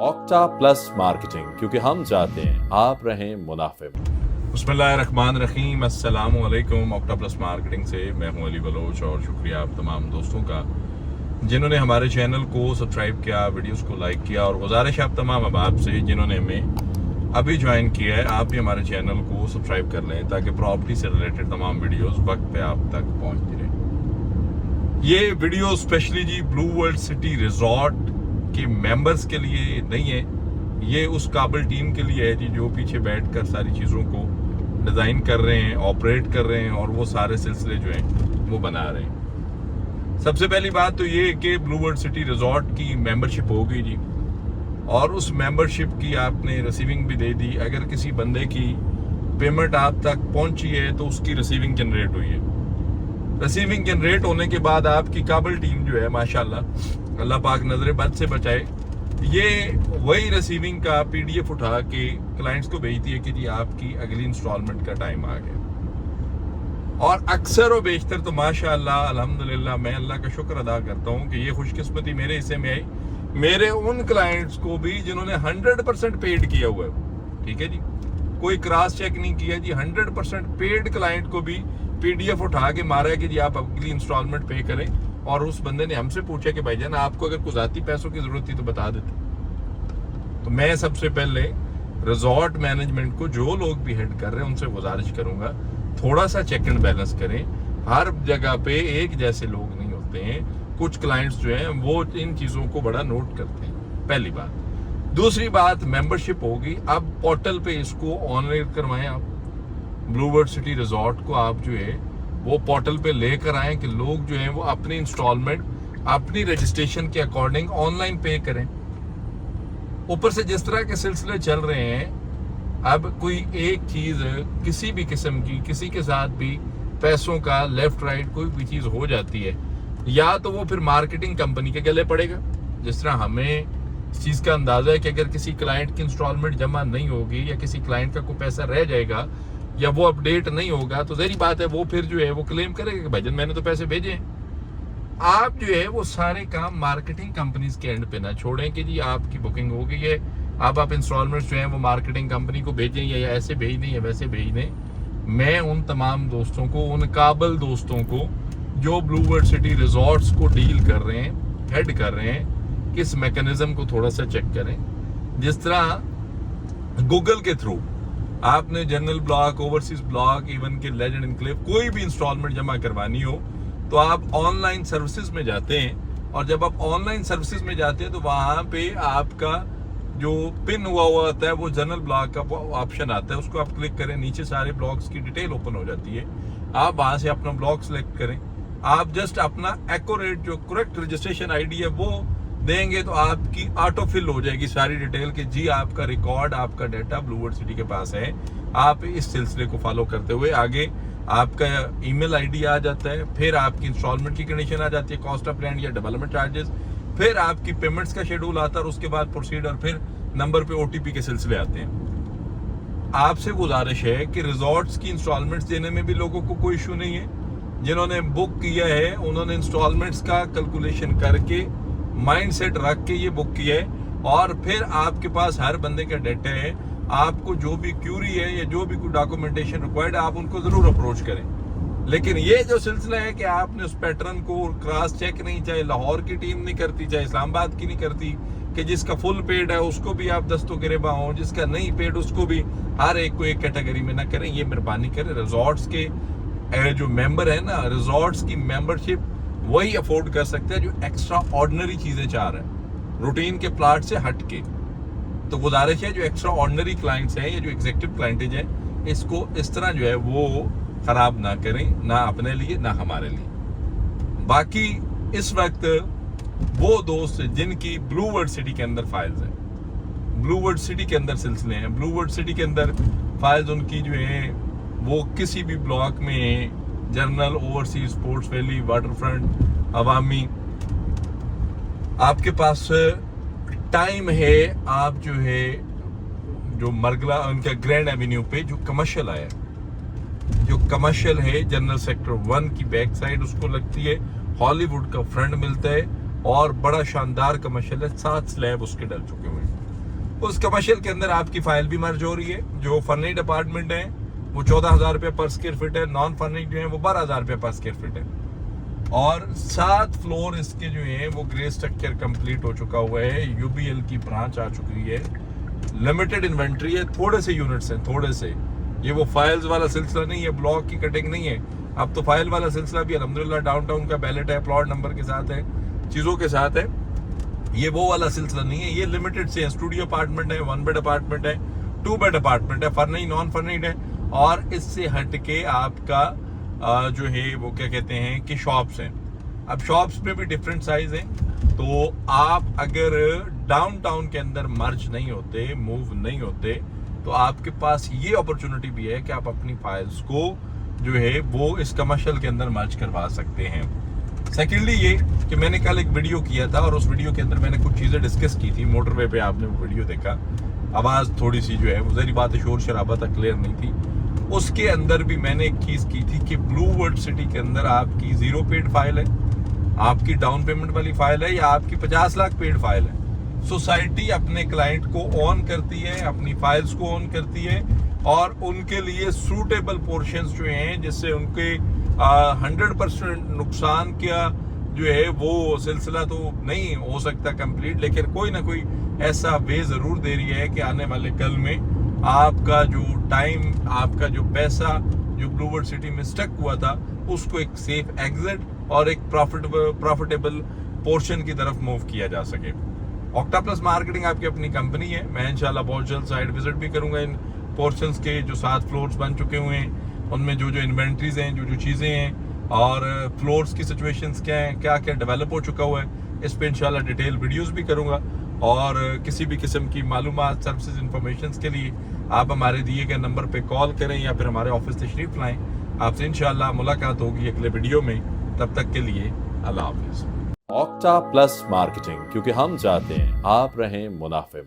Octa plus marketing, क्योंकि हम चाहते हैं आप रहें मुनाफे में। बिस्मिल्लाहिर्रहमानिर्रहीम, अस्सलामु अलैकुम। ऑक्टा प्लस मार्केटिंग से मैं हूं अली बलोच और शुक्रिया आप तमाम दोस्तों का जिन्होंने हमारे चैनल को सब्सक्राइब किया, वीडियोस को लाइक किया। और गुजारिश आप तमाम अहबाब से जिन्होंने हमें अभी ज्वाइन किया है, आप भी हमारे चैनल को सब्सक्राइब कर लें ताकि प्रॉपर्टी से रिलेटेड तमाम वीडियोस वक्त पे आप तक पहुंचती रहे। ये वीडियो स्पेशली जी ब्लू वर्ल्ड सिटी रिजॉर्ट के मेंबर्स के लिए नहीं है, ये उस काबिल टीम के लिए है जी जो पीछे बैठकर सारी चीज़ों को डिज़ाइन कर रहे हैं, ऑपरेट कर रहे हैं और वो सारे सिलसिले जो हैं वो बना रहे हैं। सबसे पहली बात तो ये कि ब्लू वर्ल्ड सिटी रिजॉर्ट की मेंबरशिप हो गई जी, और उस मेंबरशिप की आपने रिसीविंग भी दे दी। अगर किसी बंदे की पेमेंट आप तक पहुंची है तो उसकी रिसीविंग जनरेट हुई है। रिसीविंग जनरेट होने के बाद आपकी काबिल टीम जो है माशाल्लाह, अल्लाह पाक नजर बद से बचाए, ये वही रिसीविंग का पीडीएफ उठा के क्लाइंट्स को भेजती है कि जी आपकी अगली इंस्टॉलमेंट का टाइम आ गया। और अक्सर व बेशतर तो माशाल्लाह अल्हम्दुलिल्लाह मैं अल्लाह का शुक्र अदा करता हूँ कि ये खुशकिस्मती मेरे हिस्से में आई, मेरे उन क्लाइंट्स को भी जिन्होंने 100% पेड किया हुआ है। ठीक है जी, कोई क्रॉस चेक नहीं किया जी, 100% पेड क्लाइंट को भी पीडीएफ उठा के मारा है कि जी आप अगली इंस्टॉलमेंट पे करें। और उस बंदे ने हमसे पूछा कि भाईजान आपको अगर कुछ ज़ाती पैसों की जरूरत थी तो बता देते। तो मैं सबसे पहले रिजॉर्ट मैनेजमेंट को जो लोग भी हेड कर रहे हैं उनसे गुजारिश करूंगा, थोड़ा सा चेक एंड बैलेंस करें। हर जगह पे एक जैसे लोग नहीं होते हैं, कुछ क्लाइंट्स जो हैं वो इन चीज़ों को बड़ा नोट करते हैं, पहली बात। दूसरी बात, मेंबरशिप होगी, अब पोर्टल पे इसको ऑनलाइन करवाएं आप। ब्लू वर्ल्ड सिटी रिजॉर्ट को आप जो है वो पोर्टल पे लेकर आए कि लोग जो हैं वो अपनी इंस्टॉलमेंट अपनी रजिस्ट्रेशन के अकॉर्डिंग ऑनलाइन पे करें। ऊपर से जिस तरह के सिलसिले चल रहे हैं, अब कोई एक चीज किसी भी किस्म की किसी के साथ भी पैसों का लेफ्ट राइट कोई भी चीज हो जाती है, या तो वो फिर मार्केटिंग कंपनी के गले पड़ेगा। जिस तरह हमें इस चीज का अंदाजा है कि अगर किसी क्लाइंट की इंस्टॉलमेंट जमा नहीं होगी या किसी क्लाइंट का कोई पैसा रह जाएगा या वो अपडेट नहीं होगा, तो जहरी बात है वो फिर जो है वो क्लेम करेगा कि भाईजान मैंने तो पैसे भेजे। आप जो है वो सारे काम मार्केटिंग कंपनीज के एंड पे ना छोड़ें कि जी आपकी बुकिंग हो गई है, अब आप इंस्टॉलमेंट्स जो है वो मार्केटिंग कंपनी को भेजें या ऐसे भेज दें या वैसे भेज दें। मैं उन तमाम दोस्तों को, उन काबिल दोस्तों को जो ब्लू वर्ल्ड सिटी रिजॉर्ट्स को डील कर रहे हैं, हेड कर रहे हैं, कि इस मैकेनिज्म को थोड़ा सा चेक करें। जिस तरह गूगल के थ्रू आपने general block, overseas block, even के लेजेंड इनक्लेव कोई भी इंस्टॉलमेंट जमा करवानी हो तो आप ऑनलाइन सर्विसेज में जाते हैं, और जब आप ऑनलाइन सर्विसेज में जाते हैं तो वहां पे आपका जो पिन हुआ होता है वो जनरल ब्लॉक का ऑप्शन आता है, उसको आप क्लिक करें, नीचे सारे ब्लॉक्स की डिटेल ओपन हो जाती है। आप वहां से अपना ब्लॉक सेलेक्ट करें, आप जस्ट अपना एक्यूरेट जो करेक्ट रजिस्ट्रेशन आईडी है वो देंगे तो आपकी ऑटो फिल हो जाएगी सारी डिटेल कि जी आपका रिकॉर्ड, आपका डाटा ब्लू वर्ल्ड सिटी के पास है। आप इस सिलसिले को फॉलो करते हुए आगे आपका ईमेल आईडी आ जाता है, फिर आपकी इंस्टॉलमेंट की कंडीशन आ जाती है, कॉस्ट ऑफ लैंड या डेवलपमेंट चार्जेस, फिर आपकी पेमेंट्स का शेड्यूल आता है और उसके बाद प्रोसीड, और फिर नंबर पे ओटीपी के सिलसिले आते हैं। आपसे गुजारिश है कि रिजॉर्ट्स की इंस्टॉलमेंट्स देने में भी लोगों को कोई इशू नहीं है। जिन्होंने बुक किया है उन्होंने इंस्टॉलमेंट्स का कैलकुलेशन करके माइंड सेट रख के ये बुक किया है, और फिर आपके पास हर बंदे का डाटा है। आपको जो भी क्यूरी है या जो भी कोई डॉक्यूमेंटेशन रिक्वायर्ड है आप उनको जरूर अप्रोच करें। लेकिन ये जो सिलसिला है कि आपने उस पैटर्न को क्रॉस चेक नहीं, चाहे लाहौर की टीम नहीं करती, चाहे इस्लामाबाद की नहीं करती, कि जिसका फुल पेड है उसको भी आप दस्तों गिरेबा हो, जिसका नहीं पेड उसको भी, हर एक को एक कैटेगरी में ना करें। ये मेहरबानी करें। रिजॉर्ट्स के जो मेंबर है ना, रिजॉर्ट्स की मेंबरशिप वही अफोर्ड कर सकते हैं जो एक्स्ट्रा ऑर्डिनरी चीजें चाह रहे हैं, रूटीन के प्लाट से हट के। तो गुजारिश है जो एक्स्ट्रा ऑर्डिनरी क्लाइंट्स हैं या जो एग्जीक्यूटिव क्लाइंटेज है, इसको इस तरह जो है वो खराब ना करें, ना अपने लिए ना हमारे लिए। बाकी इस वक्त वो दोस्त जिनकी ब्लू वर्ल्ड सिटी के अंदर फाइल्स हैं, ब्लू वर्ल्ड सिटी के अंदर सिलसिले हैं, ब्लू वर्ल्ड सिटी के अंदर फाइल्स उनकी जो है वो किसी भी ब्लॉक में general, overseas, sports valley, waterfront, Awami, आपके पास टाइम है, आप जो है जो मरगला उनका ग्रैंड एवेन्यू पे जो कमर्शियल आया, जो कमर्शियल है जनरल सेक्टर 1 की बैक साइड उसको लगती है, हॉलीवुड का फ्रंट मिलता है और बड़ा शानदार कमर्शियल है, 7 स्लैब उसके डल चुके हुए हैं। उस कमर्शियल के अंदर आपकी फाइल भी मर्ज हो रही है। जो फर्निश्ड अपार्टमेंट है वो 14,000 रुपये पर स्क्वायर फीट है, नॉन फर्निश्ड जो है वो 12,000 रुपये पर स्क्वायर फीट है। और 7 फ्लोर इसके जो है वो ग्रे स्ट्रक्चर कंप्लीट हो चुका हुआ है, यूबीएल की ब्रांच आ चुकी है, लिमिटेड इन्वेंट्री है, थोड़े से यूनिट्स हैं, थोड़े से। ये वो फाइल्स वाला सिलसिला नहीं है, ब्लॉक की कटिंग नहीं है। अब तो फाइल वाला सिलसिला भी अल्हम्दुलिल्लाह डाउनटाउन का बैलेट है, प्लॉट नंबर के साथ है, चीज़ों के साथ है। ये वो वाला सिलसिला नहीं है, ये लिमिटेड से है। स्टूडियो अपार्टमेंट है, 1 बेड अपार्टमेंट है, 2 बेड अपार्टमेंट है, फर्निश्ड नॉन फर्निश्ड है। और इससे हटके आपका जो है वो क्या कहते हैं कि शॉप्स हैं। अब शॉप्स में भी डिफरेंट साइज हैं, तो आप अगर डाउनटाउन के अंदर मर्ज नहीं होते, मूव नहीं होते, तो आपके पास ये अपॉर्चुनिटी भी है कि आप अपनी फाइल्स को जो है वो इस कमर्शियल के अंदर मर्ज करवा सकते हैं। सेकेंडली ये कि मैंने कल एक वीडियो किया था और उस वीडियो के अंदर मैंने कुछ चीज़ें डिस्कस की थी। मोटरवे पे आपने वो वीडियो देखा, आवाज़ थोड़ी सी जो है वो ज़री बात है, शोर शराबा तक क्लियर नहीं थी। उसके अंदर भी मैंने एक चीज़ की थी कि ब्लू वर्ल्ड सिटी के अंदर आपकी 0 पेड फाइल है, आपकी डाउन पेमेंट वाली फाइल है, या आपकी 50 लाख पेड फाइल है। सोसाइटी अपने क्लाइंट को ऑन करती है, अपनी फाइल्स को ऑन करती है और उनके लिए सूटेबल पोर्शंस जो हैं जिससे उनके 100% नुकसान का जो है वो सिलसिला तो नहीं हो सकता कंप्लीट, लेकिन कोई ना कोई ऐसा वे ज़रूर दे रही है कि आने वाले कल में आपका जो टाइम, आपका जो पैसा जो ब्लू वर्ल्ड सिटी में स्टक हुआ था उसको एक सेफ एग्जिट और एक प्रॉफिटेबल पोर्शन की तरफ मूव किया जा सके। ऑक्टा प्लस मार्केटिंग आपकी अपनी कंपनी है। मैं इंशाल्लाह बहुत जल्द साइट विजिट भी करूंगा। इन पोर्शंस के जो 7 फ्लोर्स बन चुके हुए हैं उनमें जो जो इन्वेंट्रीज हैं, जो जो चीज़ें हैं और फ्लोर्स की सिचुएशंस क्या हैं, क्या क्या डेवलप हो चुका हुआ है, इस पर इंशाल्लाह डिटेल वीडियोस भी करूंगा। और किसी भी किस्म की मालूमात, सर्विसेज, इंफॉर्मेशन के लिए आप हमारे दिए गए नंबर पे कॉल करें या फिर हमारे ऑफिस तशरीफ लाएं। आपसे इंशाल्लाह मुलाकात होगी अगले वीडियो में। तब तक के लिए अल्लाह हाफिज़। ऑक्टा प्लस मार्केटिंग, क्योंकि हम चाहते हैं आप रहें मुनाफे में।